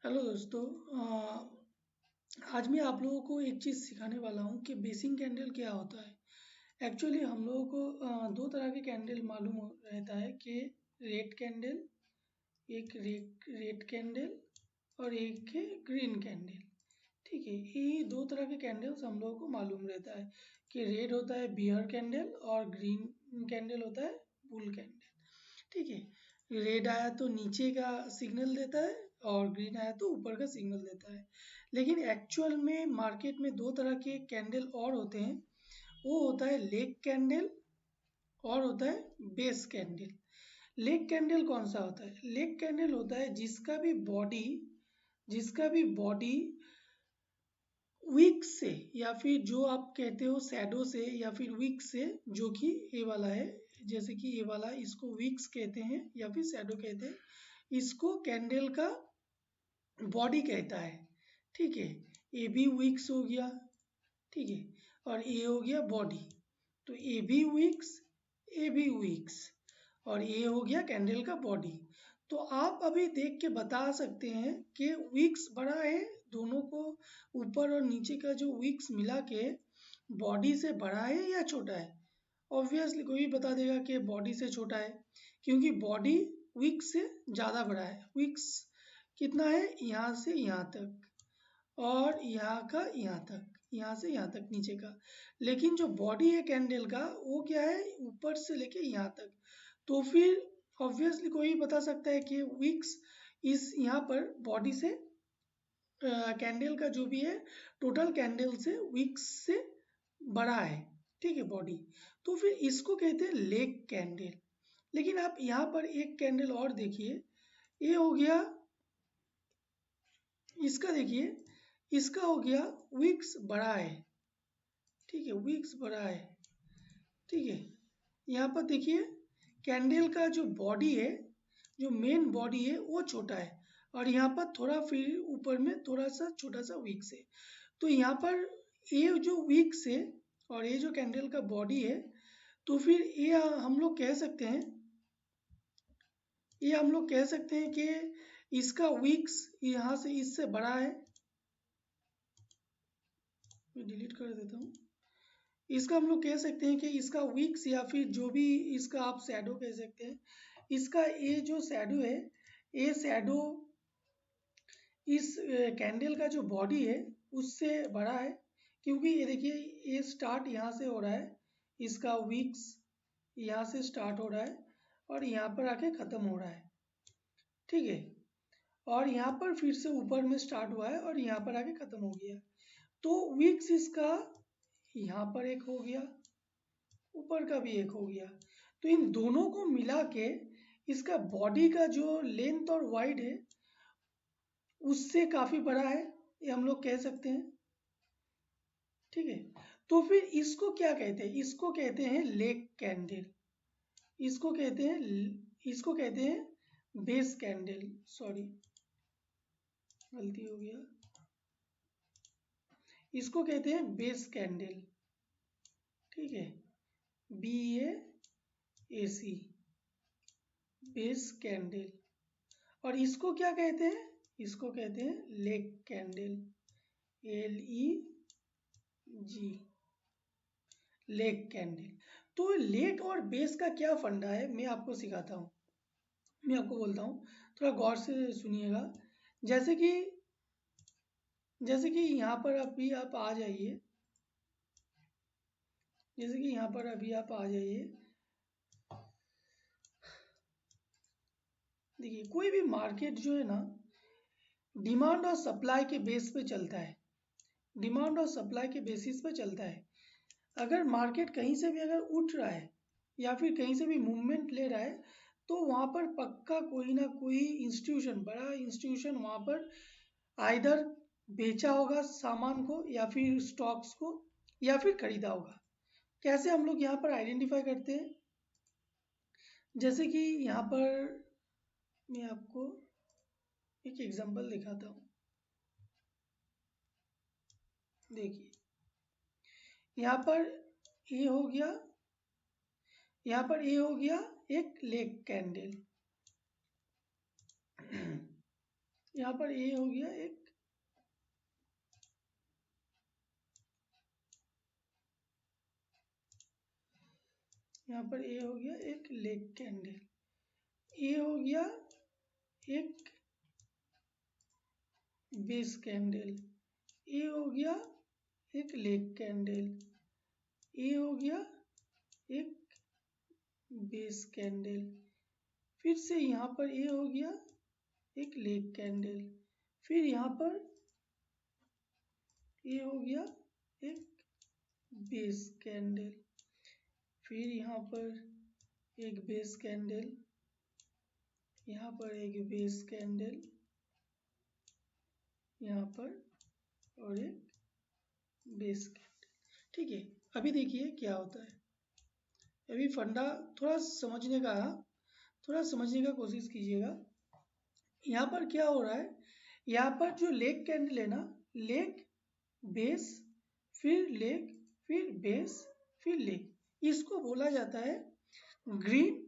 Hello दोस्तों। आज मैं आप लोगों को एक चीज़ सिखाने वाला हूँ कि बेसिक कैंडल क्या होता है। एक्चुअली हम लोगों को दो तरह के कैंडल मालूम रहता है कि रेड कैंडल, एक रेड कैंडल और एक है ग्रीन कैंडल। ठीक है, ये दो तरह के कैंडल्स हम लोगों को मालूम रहता है कि रेड होता है बियर कैंडल और ग्रीन कैंडल होता है बुल कैंडल। ठीक है, रेड आया तो नीचे का सिग्नल देता है और ग्रीन आया तो ऊपर का सिग्नल देता है। लेकिन एक्चुअल में मार्केट में दो तरह के कैंडल और होते हैं। वो होता है लेग कैंडल और होता है बेस कैंडल। लेग कैंडल कौन सा होता है? लेग कैंडल होता है जिसका भी बॉडी विक से या फिर जो आप कहते हो शैडो से या फिर विक से, जो कि ये वाला है। जैसे कि ये वाला, इसको विक्स कहते हैं या फिर शैडो कहते हैं। इसको कैंडल का बॉडी कहता है। ठीक है, ये भी विक्स हो गया। ठीक है, और ये हो गया बॉडी। तो ये भी विक्स, ये भी विक्स, और ये हो गया कैंडल का बॉडी। तो आप अभी देख के बता सकते हैं कि विक्स बड़ा है, दोनों को ऊपर और नीचे का जो विक्स मिला के बॉडी से बड़ा है या छोटा है। ऑब्वियसली कोई भी बता देगा कि बॉडी से छोटा है, क्योंकि बॉडी विक्स से ज़्यादा बड़ा है। विक्स कितना है? यहाँ से यहाँ तक, और यहाँ का यहाँ तक, यहाँ से यहाँ तक नीचे का। लेकिन जो बॉडी है कैंडल का, वो क्या है? ऊपर से लेके यहाँ तक। तो फिर ऑब्वियसली कोई बता सकता है कि विक्स इस यहाँ पर बॉडी से, कैंडल का जो भी है टोटल कैंडल से विक्स से बड़ा है। ठीक है, बॉडी। तो फिर इसको कहते हैं लेग कैंडल। लेकिन आप यहाँ पर एक कैंडल और देखिए, ये हो गया, इसका देखिए, इसका हो गया विक्स बड़ा है। ठीक है, विक्स बड़ा है। ठीक है, यहाँ पर देखिए कैंडल का जो बॉडी है, जो मेन बॉडी है वो छोटा है, और यहाँ पर थोड़ा फिर ऊपर में थोड़ा सा छोटा सा विक्स है। तो यहाँ पर ये जो विक्स है और ये जो कैंडल का बॉडी है, तो फिर ये हम लोग कह सकते हैं, कि इसका विक्स यहाँ से इससे बड़ा है। मैं डिलीट कर देता हूँ। इसका हम लोग कह सकते हैं कि इसका विक्स या फिर जो भी इसका आप शैडो कह सकते हैं, इसका ये जो शैडो है, ये शैडो इस कैंडल का जो बॉडी है उससे बड़ा है। क्योंकि ये देखिए, ये स्टार्ट यहाँ से हो रहा है, इसका विक्स यहाँ से स्टार्ट हो रहा है और यहाँ पर आके ख़त्म हो रहा है। ठीक है, और यहाँ पर फिर से ऊपर में स्टार्ट हुआ है और यहाँ पर आके ख़त्म हो गया। तो विक्स इसका यहाँ पर एक हो गया, ऊपर का भी एक हो गया। तो इन दोनों को मिला के इसका बॉडी का जो लेंथ और वाइड है उससे काफी बड़ा है, ये हम लोग कह सकते हैं। ठीक है, तो फिर इसको क्या कहते हैं? इसको कहते हैं लेग कैंडल। इसको कहते हैं बेस कैंडल। सॉरी, गलती हो गया। इसको कहते हैं बेस कैंडल। ठीक है, BAC, बेस कैंडल। और इसको क्या कहते हैं? इसको कहते हैं leg candle, LEG, leg candle. तो लेग और बेस का क्या फंडा है, मैं आपको सिखाता हूँ। मैं आपको बोलता हूँ, थोड़ा गौर से सुनिएगा। जैसे कि यहाँ पर अभी आप आ जाइए, देखिए कोई भी मार्केट जो है ना, डिमांड और सप्लाई के बेस पे चलता है। डिमांड और सप्लाई के बेसिस पे चलता है। अगर मार्केट कहीं से भी अगर उठ रहा है या फिर कहीं से भी मूवमेंट ले रहा है, तो वहाँ पर पक्का कोई ना कोई इंस्टीट्यूशन, बड़ा इंस्टीट्यूशन वहाँ पर आइदर बेचा होगा सामान को या फिर स्टॉक्स को, या फिर खरीदा होगा। कैसे हम लोग यहाँ पर आइडेंटिफाई करते हैं? जैसे कि यहाँ पर मैं आपको एक एग्जांपल दिखाता हूँ। देखिए, यहाँ पर ये हो गया, एक लेग कैंडल। यहाँ पर ए हो गया एक, यहाँ पर ए हो गया एक लेग कैंडल, ए हो गया एक बेस कैंडल, ए हो गया एक लेग कैंडल, ए हो गया एक बेस कैंडल, फिर से यहाँ पर ए हो गया एक लेग कैंडल, फिर यहाँ पर ए हो गया एक बेस कैंडल, फिर यहाँ पर एक बेस कैंडल, यहाँ पर एक बेस कैंडल, यहाँ पर और एक बेस कैंडल। ठीक है, अभी देखिए क्या होता है। अभी फंडा थोड़ा समझने का कोशिश कीजिएगा। यहाँ पर क्या हो रहा है, यहाँ पर जो लेग कैंडल है ना, लेग बेस फिर लेग फिर बेस फिर लेग, इसको बोला जाता है ग्रीन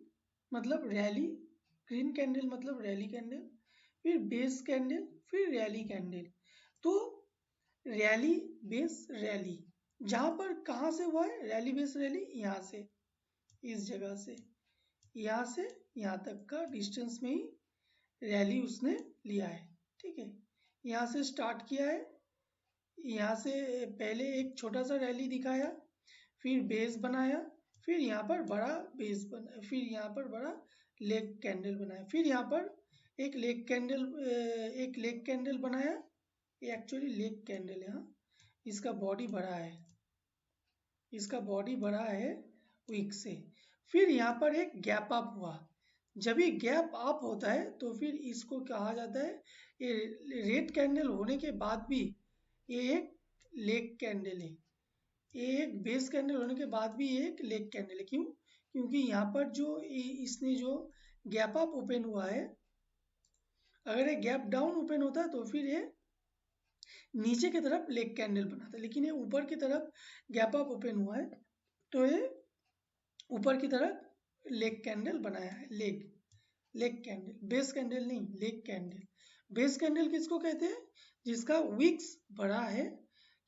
मतलब रैली, ग्रीन कैंडल मतलब रैली कैंडल, फिर बेस कैंडल फिर रैली कैंडल। तो रैली बेस रैली, जहां पर कहाँ से हुआ है रैली बेस रैली, यहाँ से इस जगह से यहाँ से यहाँ तक का डिस्टेंस में ही रैली उसने लिया है। ठीक है, यहाँ से स्टार्ट किया है, यहाँ से पहले एक छोटा सा रैली दिखाया, फिर बेस बनाया, फिर यहाँ पर बड़ा बेस बना, फिर यहाँ पर बड़ा लेग कैंडल बनाया, फिर यहाँ पर एक लेग कैंडल बनाया। ये एक्चुअली लेग कैंडल है, हाँ, इसका बॉडी बड़ा है, इसका बॉडी बड़ा है विक से। फिर यहाँ पर एक गैप अप हुआ, जब ये गैप अप होता है तो फिर इसको कहा जाता है, ये रेड कैंडल होने के बाद भी ये एक लेग कैंडल है, ये एक बेस कैंडल होने के बाद भी ये एक लेग कैंडल है। क्यों? क्योंकि यहाँ पर जो इसने जो गैप अप ओपन हुआ है, अगर ये गैप डाउन ओपन होता है तो फिर ये नीचे की तरफ लेग कैंडल बनाता है, लेकिन ये ऊपर की तरफ गैप अप ओपन हुआ है तो ये ऊपर की तरफ लेग कैंडल बनाया है, लेग कैंडल, बेस कैंडल नहीं, लेग कैंडल। बेस कैंडल किसको कहते हैं? जिसका विक्स बड़ा है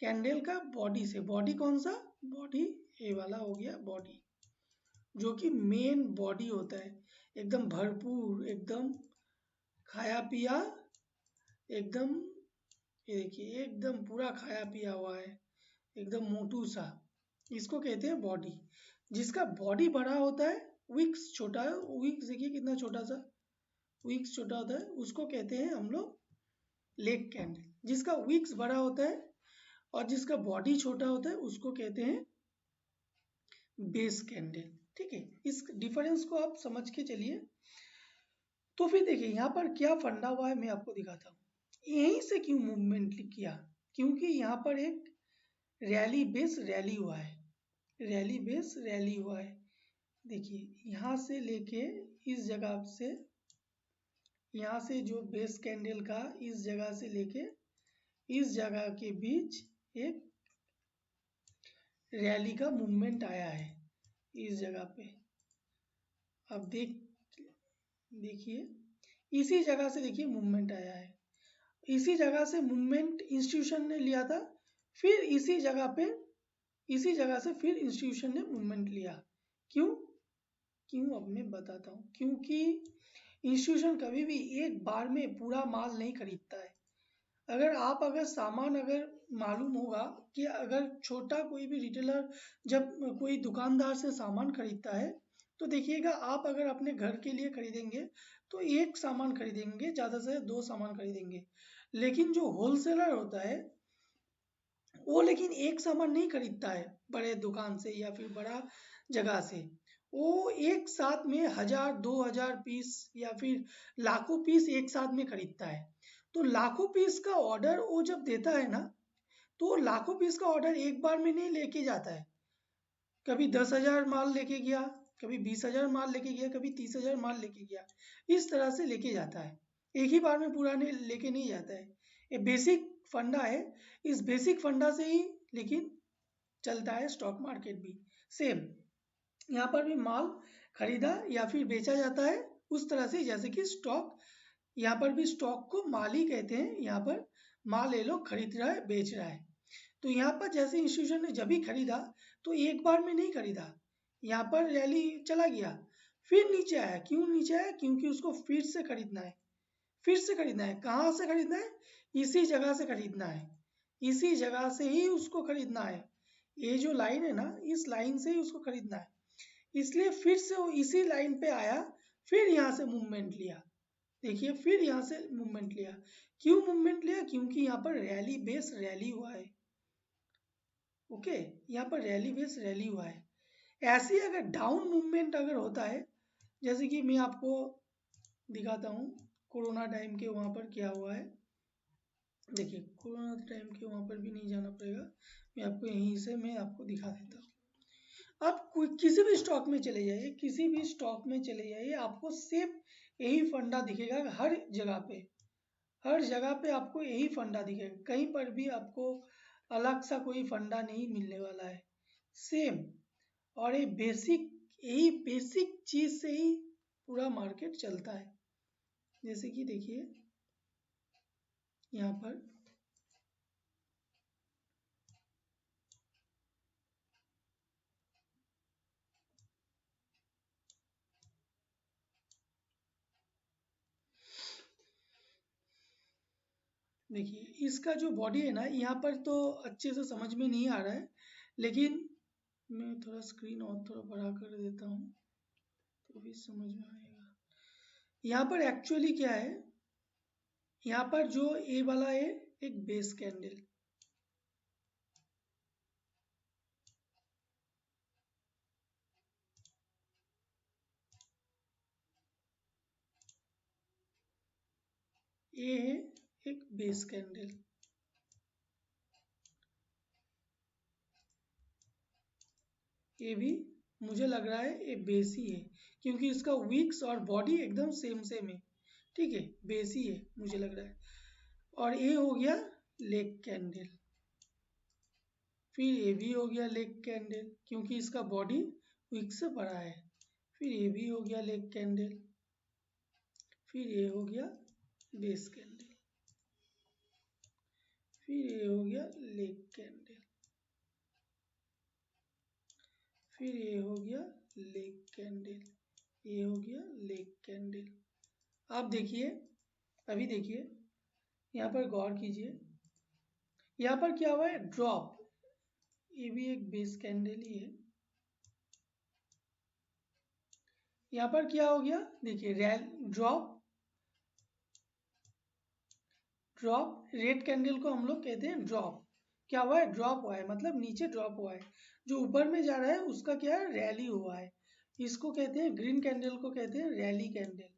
कैंडल का बॉडी से। बॉडी कौन सा? बॉडी ये वाला हो गया बॉडी, जो कि मेन बॉडी होता है, एकदम भरपूर, एकदम खाया पिया, एकदम ये देखिए एकदम पूरा खाया पिया हुआ है, एकदम मोटू सा, इसको कहते हैं बॉडी। जिसका बॉडी बड़ा होता है, विक्स छोटा है, विक्स देखिए कितना छोटा सा विक्स छोटा होता है, उसको कहते हैं हम लोग लेग कैंडल। जिसका विक्स बड़ा होता है और जिसका बॉडी छोटा होता है उसको कहते हैं बेस कैंडल। ठीक है, इस डिफरेंस को आप समझ के चलिए। तो फिर देखिए यहाँ पर क्या फंडा हुआ है, मैं आपको दिखाता हूँ। यहीं से क्यों मूवमेंट किया? क्योंकि यहाँ पर एक रैली बेस रैली हुआ है, रैली बेस रैली हुआ है। देखिए यहाँ से लेके इस जगह से, यहाँ से जो बेस कैंडल का इस जगह से लेके इस जगह के बीच एक रैली का मूवमेंट आया है इस जगह पे। अब देखिए इसी जगह से देखिए मूवमेंट आया है, इसी जगह से मूवमेंट इंस्टीट्यूशन ने लिया था, फिर इसी जगह से फिर इंस्टीट्यूशन ने मूवमेंट लिया। क्यों? अब मैं बताता हूँ। क्योंकि इंस्टीट्यूशन कभी भी एक बार में पूरा माल नहीं खरीदता है। अगर सामान अगर मालूम होगा कि अगर छोटा कोई भी रिटेलर जब कोई दुकानदार से सामान खरीदता है, तो देखिएगा आप अगर अपने घर के लिए खरीदेंगे तो एक सामान खरीदेंगे, ज़्यादा से 2 सामान खरीदेंगे। लेकिन जो होलसेलर होता है वो लेकिन एक सामान नहीं खरीदता है बड़े दुकान से या फिर बड़ा जगह से, वो एक साथ में 1000-2000 पीस या फिर लाखों पीस एक साथ में खरीदता है। तो लाखों पीस का ऑर्डर वो जब देता है ना, तो लाखों पीस का ऑर्डर एक बार में नहीं लेके जाता है। कभी 10,000 माल लेके गया, कभी 20,000 माल लेके गया, कभी 30,000 माल लेके गया, इस तरह से लेके जाता है, एक ही बार में पूरा लेके नहीं जाता है। ये बेसिक फंडा है, इस बेसिक फंडा से ही लेकिन चलता है स्टॉक मार्केट भी। सेम यहाँ पर भी माल खरीदा या फिर बेचा जाता है उस तरह से जैसे कि स्टॉक यहाँ पर भी स्टॉक को माल ही कहते हैं। यहाँ पर माल ये लोग खरीद रहा है, बेच रहा है। तो यहाँ पर जैसे इंस्टीट्यूशन ने जब भी खरीदा तो एक बार में नहीं खरीदा, यहाँ पर रैली चला गया, फिर नीचे आया। क्यों नीचे आया? क्योंकि उसको फिर से खरीदना है। फिर से खरीदना है। कहाँ से खरीदना है? इसी जगह से खरीदना है। इसी जगह से ही उसको खरीदना है। ये जो लाइन है ना, इस लाइन से ही उसको खरीदना है। इसलिए फिर से वो इसी लाइन पे आया, फिर यहाँ से मूवमेंट लिया। देखिए, फिर यहाँ से मूवमेंट लिया। क्यों मूवमेंट लिया? क्योंकि यहाँ पर रैली बेस रैली हुआ है। ओके, यहाँ पर रैली बेस रैली हुआ है। ऐसे ही अगर डाउन मूवमेंट अगर होता है, जैसे कि मैं आपको दिखाता हूँ कोरोना टाइम के वहाँ पर क्या हुआ है। देखिए, कोरोना टाइम के वहाँ पर भी नहीं जाना पड़ेगा, मैं आपको यहीं से मैं आपको दिखा देता हूँ। आप कोई किसी भी स्टॉक में चले जाइए, किसी भी स्टॉक में चले जाइए, आपको सेम यही फंडा दिखेगा। हर जगह पे, हर जगह पे आपको यही फंडा दिखेगा। कहीं पर भी आपको अलग सा कोई फंडा नहीं मिलने वाला है, सेम। और ये बेसिक, यही बेसिक चीज से ही पूरा मार्केट चलता है। जैसे कि देखिए यहाँ पर देखिए, इसका जो बॉडी है ना, यहाँ पर तो अच्छे से समझ में नहीं आ रहा है, लेकिन मैं थोड़ा स्क्रीन और थोड़ा बड़ा कर देता हूँ तो भी समझ में आएगा। यहाँ पर एक्चुअली क्या है, यहाँ पर जो ए वाला है एक बेस कैंडल, ये है एक बेस कैंडल। ये भी मुझे लग रहा है ये बेस ही है, क्योंकि इसका विक्स और बॉडी एकदम सेम सेम है। ठीक है, बेस ही है मुझे लग रहा है। और ये हो गया लेग कैंडल। फिर ये भी हो गया लेग कैंडल, क्योंकि इसका बॉडी विक से बड़ा है। फिर ये भी हो गया लेग कैंडल। फिर ये हो गया बेस कैंडल। फिर ये हो गया लेग कैंडल। फिर ये हो गया लेग कैंडल। ये हो गया लेग कैंडल। आप देखिए, अभी देखिए, यहाँ पर गौर कीजिए, यहाँ पर क्या हुआ है? ड्रॉप। ये भी एक बेस कैंडल ही है। यहाँ पर क्या हो गया? देखिए, ड्रॉप। ड्रॉप, रेड कैंडल को हम लोग कहते हैं ड्रॉप। क्या हुआ है? ड्रॉप हुआ है, मतलब नीचे ड्रॉप हुआ है। जो ऊपर में जा रहा है उसका क्या है? रैली हुआ है। इसको कहते हैं, ग्रीन कैंडल को कहते हैं rally candle.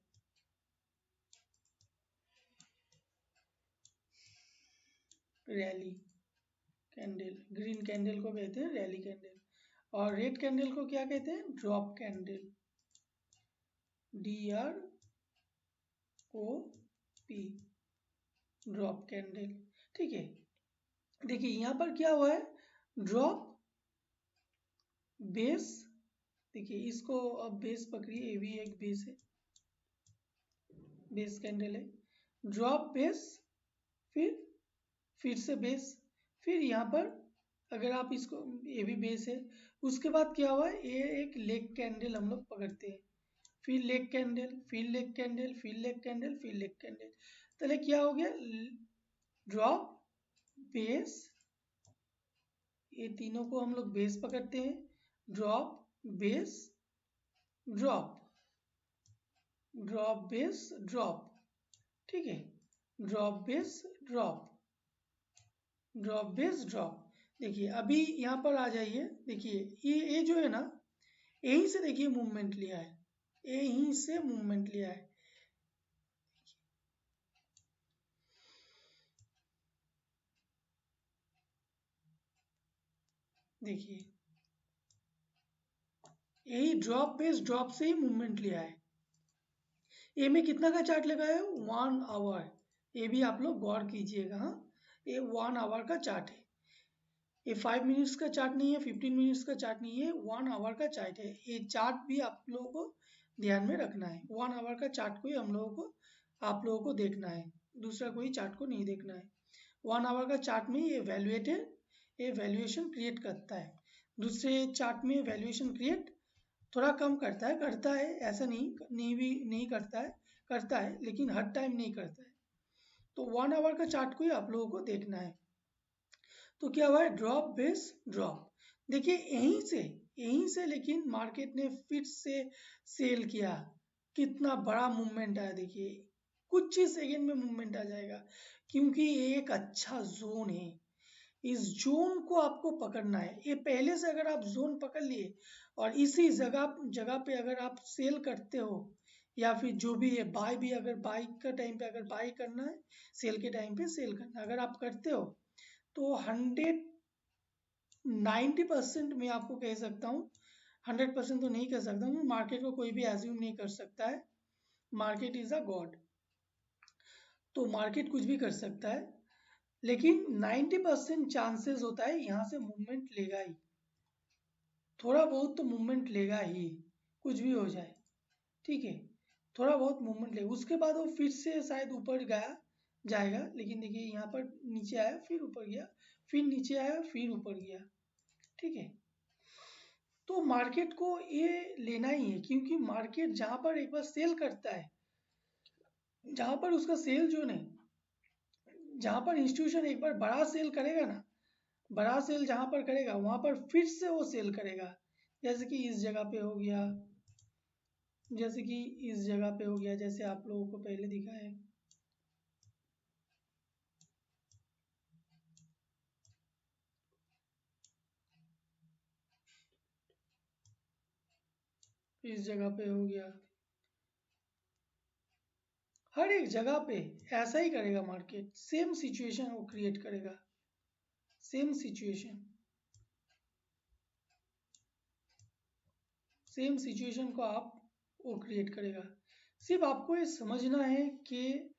Rally candle, green candle को कहते हैं रैली कैंडल। और रेड कैंडल को क्या कहते हैं? Drop candle. DROP, drop candle. ठीक है, देखिए यहाँ पर क्या हुआ है? Drop, base. देखिए इसको अब बेस पकड़िए, ये भी एक बेस है, बेस कैंडल है। ड्रॉप, बेस, फिर से बेस। फिर यहाँ पर अगर आप इसको, ये भी बेस है। उसके बाद क्या हुआ है? ये एक लेग कैंडल हम लोग पकड़ते हैं। फिर लेग कैंडल, फिर लेग कैंडल, फिर लेग कैंडल, फिर लेग कैंडल। तो क्या हो गया? ड्रॉप, बेस, ये तीनों को हम लोग बेस पकड़ते हैं। Drop, base, drop, drop, base, drop. ठीक है, drop, base, drop, drop, base, drop. देखिए अभी यहाँ पर आ जाइए। देखिए ये जो है ना, यहीं से देखिए मूवमेंट लिया है, यहीं से मूवमेंट लिया है। देखिए यही ड्रॉप, बेस, ड्रॉप से ही मूवमेंट लिया है। ए में कितना का चार्ट लगाया है? 1 आवर। ये भी आप लोग गौर कीजिएगा। हाँ, ये 1 आवर का चार्ट है। ये 5 मिनट्स का चार्ट नहीं है, 15 मिनट्स का चार्ट नहीं है, 1 आवर का चार्ट है। ये चार्ट भी आप लोगों को ध्यान में रखना है। 1 आवर का चार्ट को ही हम लोगों को आप लोगों को देखना है, दूसरा कोई चार्ट को नहीं देखना है। 1 आवर का चार्ट में ये वैल्यूएशन क्रिएट करता है, दूसरे चार्ट में वैल्यूएशन क्रिएट थोड़ा कम करता है ऐसा नहीं करता है लेकिन हर टाइम नहीं करता है। तो 1 आवर का चार्ट को ही आप लोगों को देखना है। तो क्या हुआ है, ड्रॉप बेस ड्रॉप। देखिए यहीं से लेकिन मार्केट ने फिर से सेल किया, कितना बड़ा मूवमेंट आया। देखिए कुछ ही सेकेंड में मूवमेंट आ जाएगा, क्योंकि ये एक अच्छा जोन है। इस जोन को आपको पकड़ना है। ये पहले से अगर आप जोन पकड़ लिए और इसी जगह पे अगर आप सेल करते हो, या फिर जो भी है बाय भी, अगर बाय का टाइम पे अगर बाय करना है, सेल के टाइम पे सेल करना अगर आप करते हो, तो 90% मैं आपको कह सकता हूँ, 100% तो नहीं कह सकता हूँ, मार्केट को कोई भी एज्यूम नहीं कर सकता है। मार्केट इज अ गॉड, तो मार्केट कुछ भी कर सकता है, लेकिन 90% चांसेस होता है यहाँ से मूवमेंट लेगा ही, थोड़ा बहुत तो मूवमेंट लेगा ही, कुछ भी हो जाए, ठीक है, थोड़ा बहुत मूवमेंट लेगा। उसके बाद वो फिर से शायद ऊपर जाएगा, लेकिन देखिए यहाँ पर नीचे आया फिर ऊपर गया, फिर नीचे आया फिर ऊपर गया, ठीक है। तो मार्केट को ये लेना ही है, क्योंकि मार्केट जहाँ पर एक बार सेल करता है, जहाँ पर उसका सेल जो है, जहाँ पर इंस्टीट्यूशन एक बार बड़ा सेल करेगा ना, बड़ा सेल जहाँ पर करेगा वहाँ पर फिर से वो सेल करेगा। जैसे कि इस जगह पे हो गया, जैसे कि इस जगह पे हो गया, जैसे आप लोगों को पहले दिखा है, इस जगह पे हो गया, हर एक जगह पे ऐसा ही करेगा मार्केट, सेम सिचुएशन वो क्रिएट करेगा, सेम सिचुएशन को वो क्रिएट करेगा। सिर्फ आपको ये समझना है कि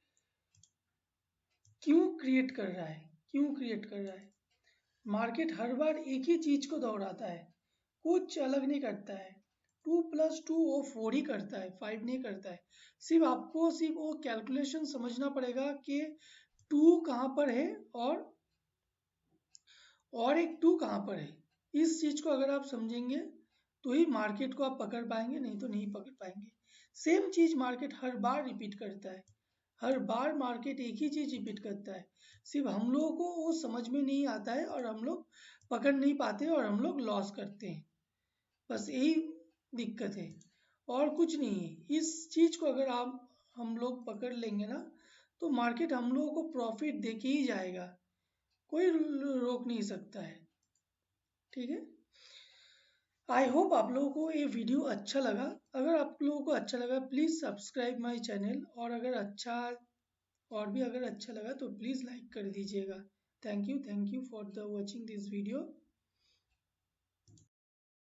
क्यों क्रिएट कर रहा है। मार्केट हर बार एक ही चीज को दोहराता है, कुछ अलग नहीं करता है। 2+2 वो 4 ही करता है, 5 नहीं करता है। सिर्फ वो कैलकुलेशन समझना पड़ेगा कि 2 कहाँ पर है और एक 2 कहाँ पर है। इस चीज को अगर आप समझेंगे तो ही मार्केट को आप पकड़ पाएंगे, नहीं तो नहीं पकड़ पाएंगे। सेम चीज मार्केट हर बार रिपीट करता है, हर बार मार्केट एक ही चीज रिपीट करता है। सिर्फ हम लोगों को वो समझ में नहीं आता है और हम लोग पकड़ नहीं पाते और हम लोग लॉस करते हैं, बस यही दिक्कत है और कुछ नहीं है। इस चीज को अगर हम लोग पकड़ लेंगे ना, तो मार्केट हम लोगों को प्रॉफिट दे के ही जाएगा, कोई रोक नहीं सकता है, ठीक है। आई होप आप लोगों को ये वीडियो अच्छा लगा। अगर आप लोगों को अच्छा लगा प्लीज़ सब्सक्राइब माय चैनल, और अगर अच्छा लगा तो प्लीज़ लाइक कर दीजिएगा। Thank you for the watching this video.